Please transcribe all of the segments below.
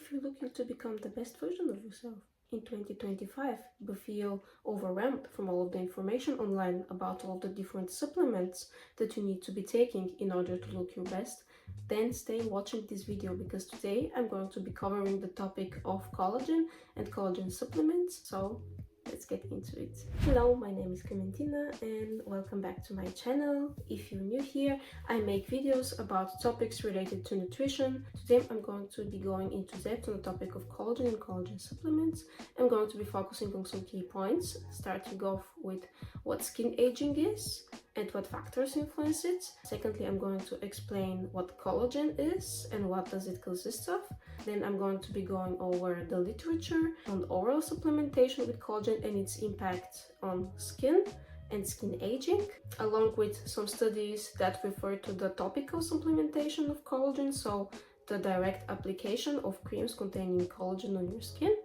if you're looking to become the best version of yourself in 2025, but feel overwhelmed from all of the information online about all the different supplements that you need to be taking in order to look your best, then stay watching this video, because today I'm going to be covering the topic of collagen and collagen supplements. So let's get into it. Hello, my name is Clementina and welcome back to my channel. If you're new here, I make videos about topics related to nutrition. Today I'm going to be going into depth on the topic of collagen and collagen supplements. I'm going to be focusing on some key points, starting off with what skin aging is and what factors influence it. Secondly, I'm going to explain what collagen is and what does it consist of. Then I'm going to be going over the literature on oral supplementation with collagen and its impact on skin and skin aging, along with some studies that refer to the topical supplementation of collagen, so the direct application of creams containing collagen on your skin.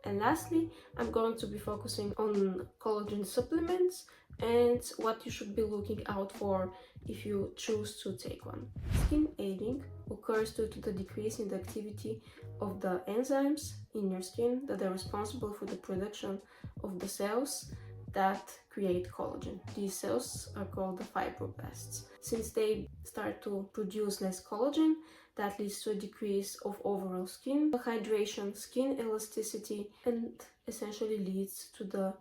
And lastly, I'm going to be focusing on collagen supplements and what you should be looking out for if you choose to take one. Skin aging occurs due to the decrease in the activity of the enzymes in your skin that are responsible for the production of the cells that create collagen. These cells are called the fibroblasts. Since they start to produce less collagen, that leads to a decrease of overall skin hydration, skin elasticity, and essentially leads to the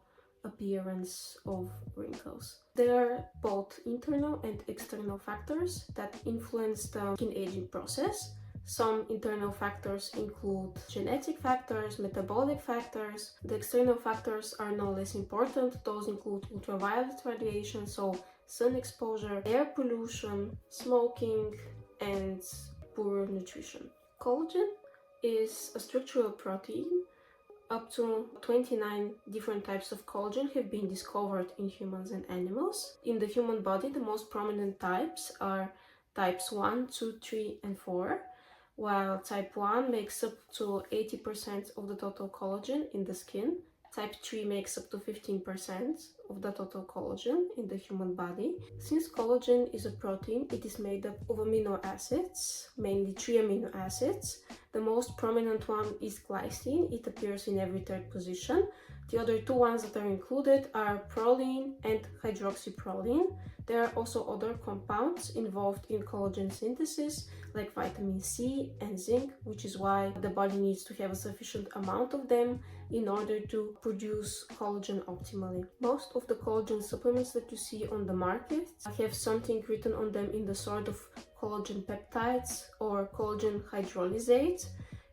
appearance of wrinkles. There are both internal and external factors that influence the skin aging process. Some internal factors include genetic factors, metabolic factors. The external factors are no less important. Those include ultraviolet radiation, so sun exposure, air pollution, smoking, and poor nutrition. Collagen is a structural protein. Up to 29 different types of collagen have been discovered in humans and animals. In the human body, the most prominent types are types 1, 2, 3, and 4, while type 1 makes up to 80% of the total collagen in the skin. Type 3 makes up to 15% of the total collagen in the human body. Since collagen is a protein, it is made up of amino acids, mainly 3 amino acids. The most prominent one is glycine. It appears in every third position. The other two ones that are included are proline and hydroxyproline. There are also other compounds involved in collagen synthesis, like vitamin C and zinc, which is why the body needs to have a sufficient amount of them in order to produce collagen optimally. Most of the collagen supplements that you see on the market have something written on them in the sort of collagen peptides or collagen hydrolysate.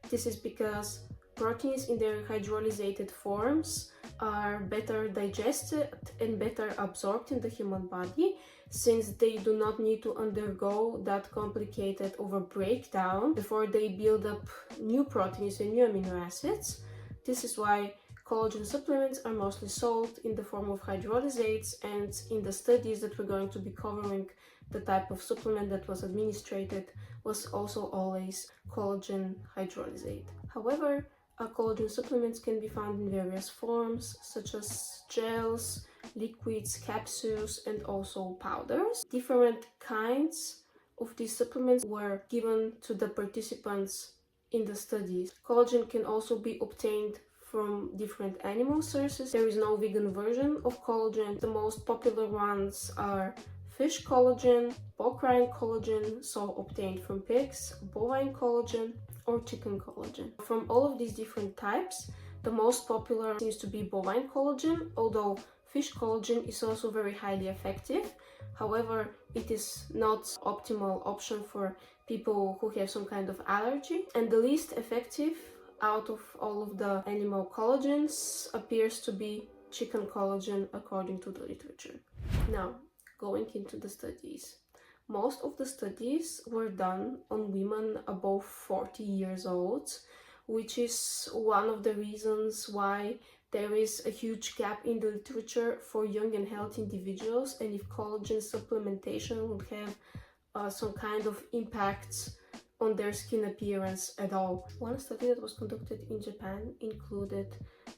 This is because proteins in their hydrolysated forms are better digested and better absorbed in the human body, since they do not need to undergo that complicated of a breakdown before they build up new proteins and new amino acids. This is why collagen supplements are mostly sold in the form of hydrolysates, and in the studies that we're going to be covering, the type of supplement that was administered was also always collagen hydrolysate. However, collagen supplements can be found in various forms, such as gels, liquids, capsules, and also powders. Different kinds of these supplements were given to the participants in the studies. Collagen can also be obtained from different animal sources. There is no vegan version of collagen. The most popular ones are fish collagen, bovine collagen, so obtained from pigs, bovine collagen, or chicken collagen. From all of these different types, the most popular seems to be bovine collagen, although fish collagen is also very highly effective. However, it is not optimal option for people who have some kind of allergy. And the least effective out of all of the animal collagens appears to be chicken collagen, according to the literature. Now, going into the studies. Most of the studies were done on women above 40 years old, which is one of the reasons why there is a huge gap in the literature for young and healthy individuals, and if collagen supplementation would have some kind of impact on their skin appearance at all. One study that was conducted in Japan included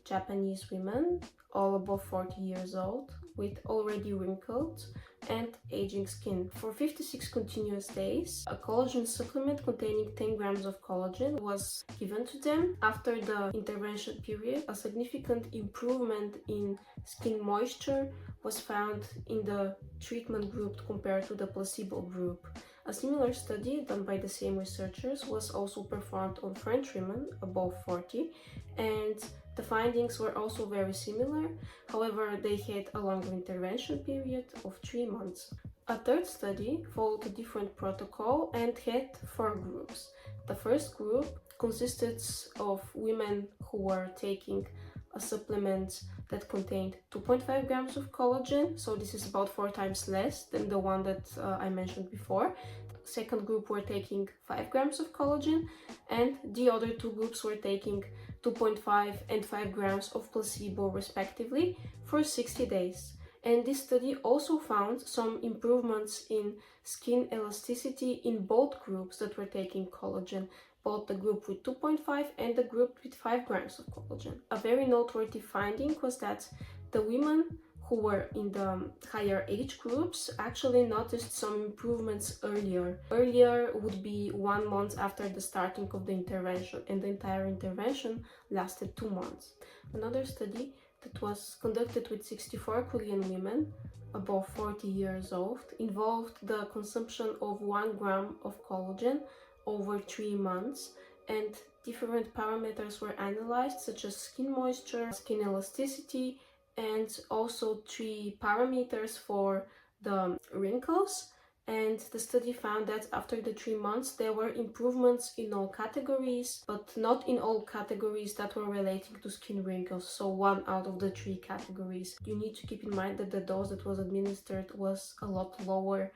Japanese women, all above 40 years old, with already wrinkled and aging skin. For 56 continuous days, a collagen supplement containing 10 grams of collagen was given to them. After the intervention period, a significant improvement in skin moisture was found in the treatment group compared to the placebo group. A similar study done by the same researchers was also performed on French women above 40, and the findings were also very similar. However, they had a longer intervention period of 3 months. A third study followed a different protocol and had 4 groups. The first group consisted of women who were taking a supplement that contained 2.5 grams of collagen, so this is about 4 times less than the one that I mentioned before. Second group were taking 5 grams of collagen, and the other 2 groups were taking 2.5 and 5 grams of placebo respectively for 60 days. And this study also found some improvements in skin elasticity in both groups that were taking collagen, both the group with 2.5 and the group with 5 grams of collagen. A very noteworthy finding was that the women who were in the higher age groups actually noticed some improvements earlier. Earlier would be 1 month after the starting of the intervention, and the entire intervention lasted 2 months. Another study that was conducted with 64 Korean women above 40 years old involved the consumption of 1 gram of collagen over 3 months, and different parameters were analyzed, such as skin moisture, skin elasticity, and also 3 parameters for the wrinkles. And the study found that after the 3 months there were improvements in all categories, but not in all categories that were relating to skin wrinkles, so 1 out of the 3 categories. You need to keep in mind that the dose that was administered was a lot lower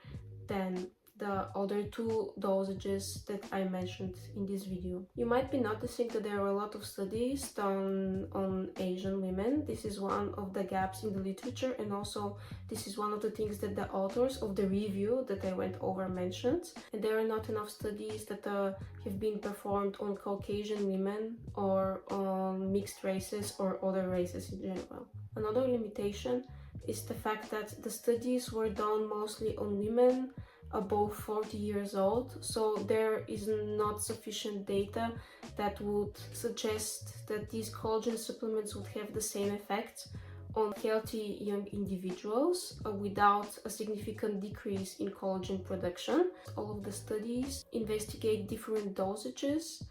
than the other 2 dosages that I mentioned in this video. You might be noticing that there are a lot of studies done on Asian women. This is one of the gaps in the literature, and also this is one of the things that the authors of the review that I went over mentioned. And there are not enough studies that have been performed on Caucasian women or on mixed races or other races in general. Another limitation is the fact that the studies were done mostly on women above 40 years old, so there is not sufficient data that would suggest that these collagen supplements would have the same effect on healthy young individuals without a significant decrease in collagen production. All of the studies investigate different dosages,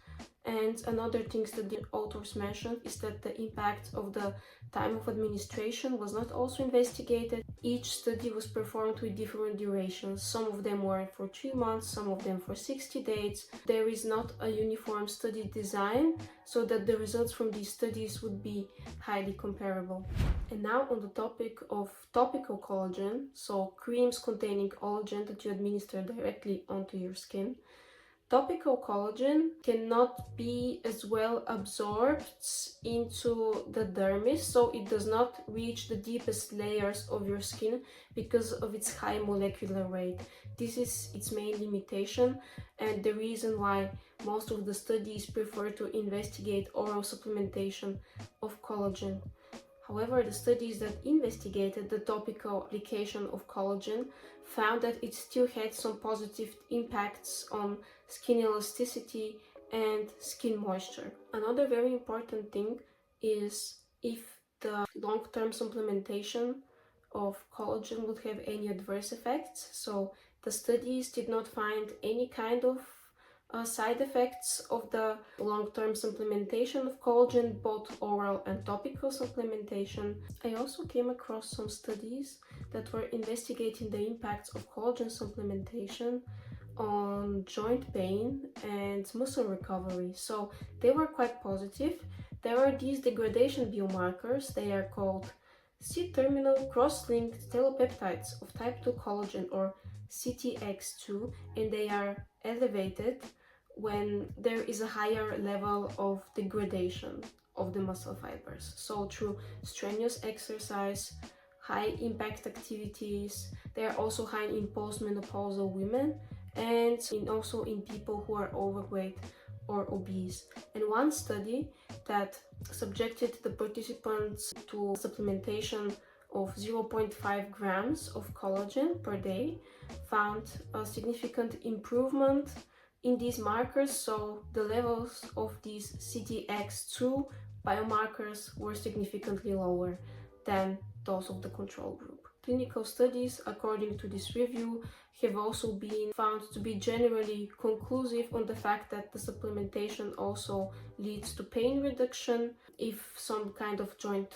and another thing that the authors mentioned is that the impact of the time of administration was not also investigated. Each study was performed with different durations. Some of them were for 3 months, some of them for 60 days. There is not a uniform study design, so that the results from these studies would be highly comparable. And now on the topic of topical collagen, so creams containing collagen that you administer directly onto your skin. Topical collagen cannot be as well absorbed into the dermis, so it does not reach the deepest layers of your skin because of its high molecular weight. This is its main limitation, and the reason why most of the studies prefer to investigate oral supplementation of collagen. However, the studies that investigated the topical application of collagen found that it still had some positive impacts on skin elasticity and skin moisture. Another very important thing is if the long-term supplementation of collagen would have any adverse effects. So the studies did not find any kind of side effects of the long-term supplementation of collagen, both oral and topical supplementation. I also came across some studies that were investigating the impacts of collagen supplementation on joint pain and muscle recovery. So they were quite positive. There are these degradation biomarkers. They are called C-terminal cross-linked telepeptides of type 2 collagen, or CTX2, and they are elevated when there is a higher level of degradation of the muscle fibers. So through strenuous exercise, high impact activities. They are also high in postmenopausal women, and also in people who are overweight or obese. And one study that subjected the participants to supplementation of 0.5 grams of collagen per day found a significant improvement in these markers. So the levels of these CTX2 biomarkers were significantly lower than those of the control group. Clinical studies, according to this review, have also been found to be generally conclusive on the fact that the supplementation also leads to pain reduction if some kind of joint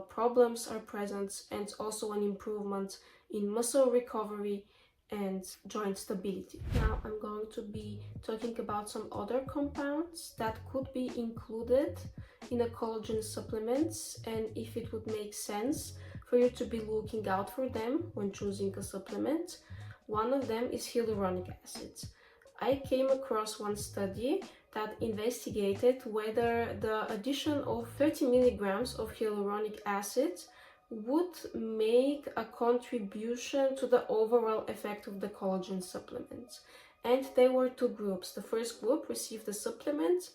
problems are present, and also an improvement in muscle recovery and joint stability. Now I'm going to be talking about some other compounds that could be included in a collagen supplements, and if it would make sense for you to be looking out for them when choosing a supplement. One of them is hyaluronic acid. I came across one study that investigated whether the addition of 30 milligrams of hyaluronic acid would make a contribution to the overall effect of the collagen supplement. And there were two groups. The first group received a supplement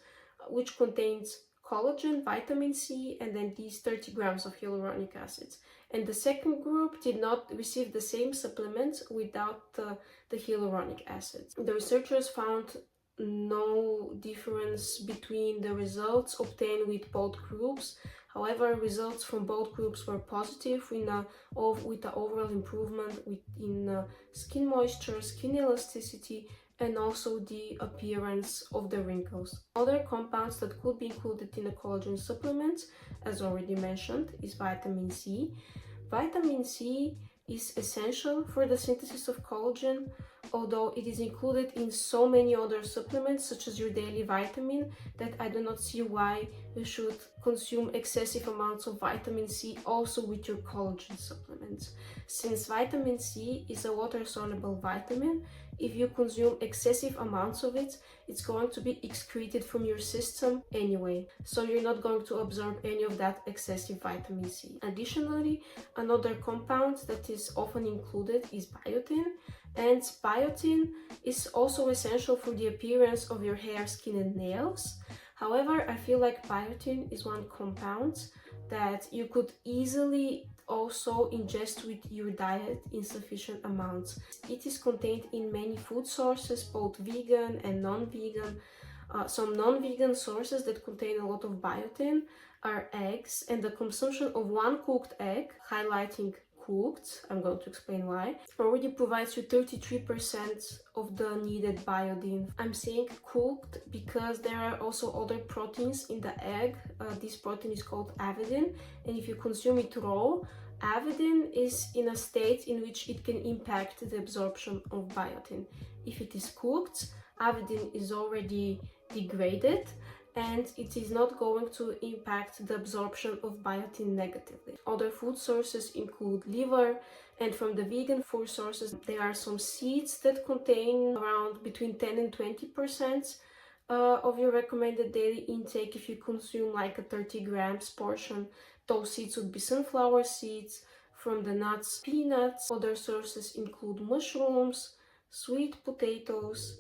which contains collagen, vitamin C, and then these 30 grams of hyaluronic acid. And the second group did not receive the same supplement without the hyaluronic acid. The researchers found no difference between the results obtained with both groups. However, results from both groups were positive with the overall improvement in skin moisture, skin elasticity, and also the appearance of the wrinkles. Other compounds that could be included in a collagen supplement, as already mentioned, is vitamin C. Vitamin C is essential for the synthesis of collagen, although it is included in so many other supplements, such as your daily vitamin, that I do not see why you should consume excessive amounts of vitamin C also with your collagen supplements. Since vitamin C is a water-soluble vitamin, if you consume excessive amounts of it, it's going to be excreted from your system anyway, so you're not going to absorb any of that excessive vitamin C. Additionally, another compound that is often included is biotin, and biotin is also essential for the appearance of your hair, skin, and nails. However, I feel like biotin is one compound that you could easily also ingest with your diet in sufficient amounts. It is contained in many food sources, both vegan and non-vegan. Some non-vegan sources that contain a lot of biotin are eggs, and the consumption of one cooked egg, highlighting cooked, I'm going to explain why, already provides you 33% of the needed biotin. I'm saying cooked because there are also other proteins in the egg. This protein is called avidin, and if you consume it raw, avidin is in a state in which it can impact the absorption of biotin. If it is cooked, avidin is already degraded, and it is not going to impact the absorption of biotin negatively. Other food sources include liver, and from the vegan food sources there are some seeds that contain around between 10 and 20% of your recommended daily intake if you consume like a 30 grams portion. Those seeds would be sunflower seeds. From the nuts, peanuts. Other sources include mushrooms, sweet potatoes.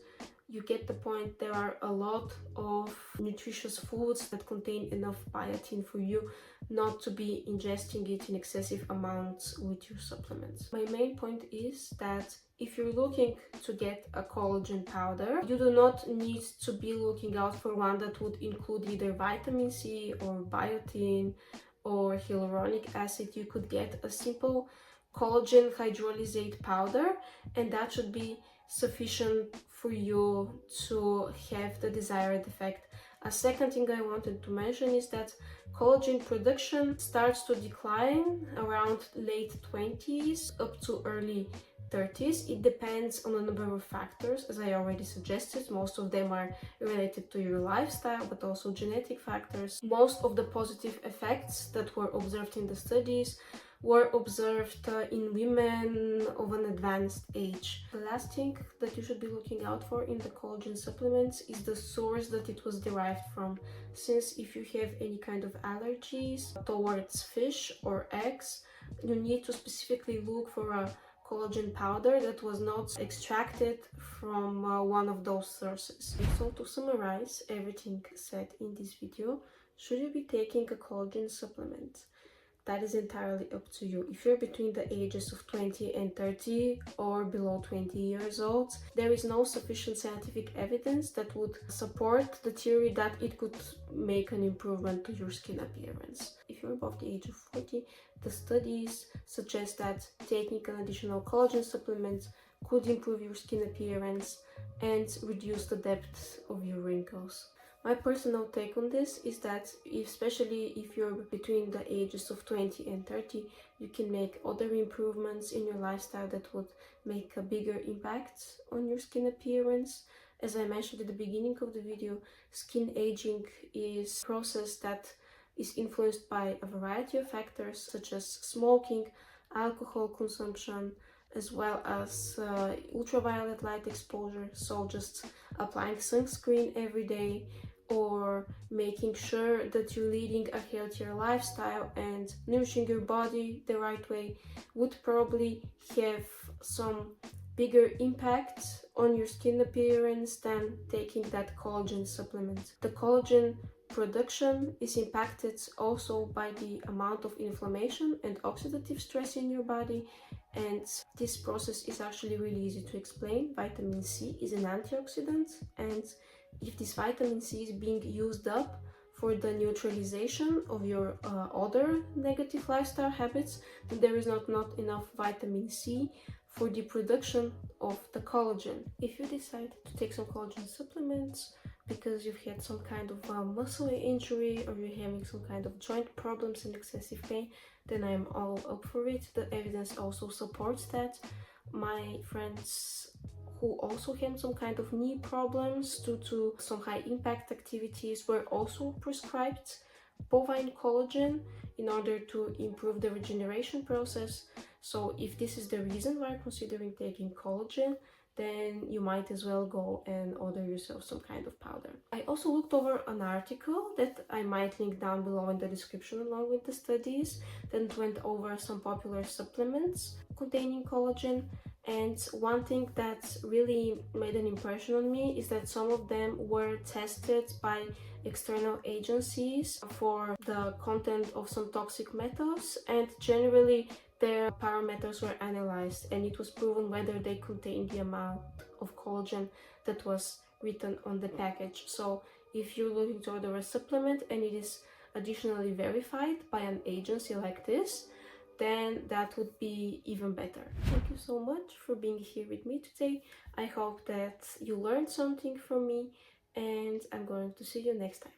You get the point. There are a lot of nutritious foods that contain enough biotin for you not to be ingesting it in excessive amounts with your supplements. My main point is that if you're looking to get a collagen powder, you do not need to be looking out for one that would include either vitamin C or biotin or hyaluronic acid. You could get a simple collagen hydrolysate powder, and that should be sufficient for you to have the desired effect. A second thing I wanted to mention is that collagen production starts to decline around late 20s up to early 30s. It depends on a number of factors, as I already suggested. Most of them are related to your lifestyle, but also genetic factors. Most of the positive effects that were observed in the studies were observed in women of an advanced age. The last thing that you should be looking out for in the collagen supplements is the source that it was derived from. Since if you have any kind of allergies towards fish or eggs, you need to specifically look for a collagen powder that was not extracted from one of those sources. So to summarize everything said in this video, should you be taking a collagen supplement? That is entirely up to you. If you're between the ages of 20 and 30 or below 20 years old, there is no sufficient scientific evidence that would support the theory that it could make an improvement to your skin appearance. If you're above the age of 40, the studies suggest that taking an additional collagen supplement could improve your skin appearance and reduce the depth of your wrinkles. My personal take on this is that especially if you're between the ages of 20 and 30, you can make other improvements in your lifestyle that would make a bigger impact on your skin appearance. As I mentioned at the beginning of the video, skin aging is a process that is influenced by a variety of factors such as smoking, alcohol consumption, as well as ultraviolet light exposure, so just applying sunscreen every day, or making sure that you're leading a healthier lifestyle and nourishing your body the right way would probably have some bigger impact on your skin appearance than taking that collagen supplement. The collagen production is impacted also by the amount of inflammation and oxidative stress in your body, and this process is actually really easy to explain. Vitamin C is an antioxidant, and if this vitamin C is being used up for the neutralization of your other negative lifestyle habits, then there is not enough vitamin C for the production of the collagen. If you decide to take some collagen supplements because you've had some kind of muscle injury, or you're having some kind of joint problems and excessive pain, then I am all up for it. The evidence also supports that. My friends who also had some kind of knee problems due to some high impact activities were also prescribed bovine collagen in order to improve the regeneration process. So if this is the reason why you're considering taking collagen, then you might as well go and order yourself some kind of powder. I also looked over an article that I might link down below in the description along with the studies that went over some popular supplements containing collagen. And one thing that really made an impression on me is that some of them were tested by external agencies for the content of some toxic metals, and generally their parameters were analyzed and it was proven whether they contain the amount of collagen that was written on the package. So if you're looking to order a supplement and it is additionally verified by an agency like this, then that would be even better. Thank you so much for being here with me today. I hope that you learned something from me, and I'm going to see you next time.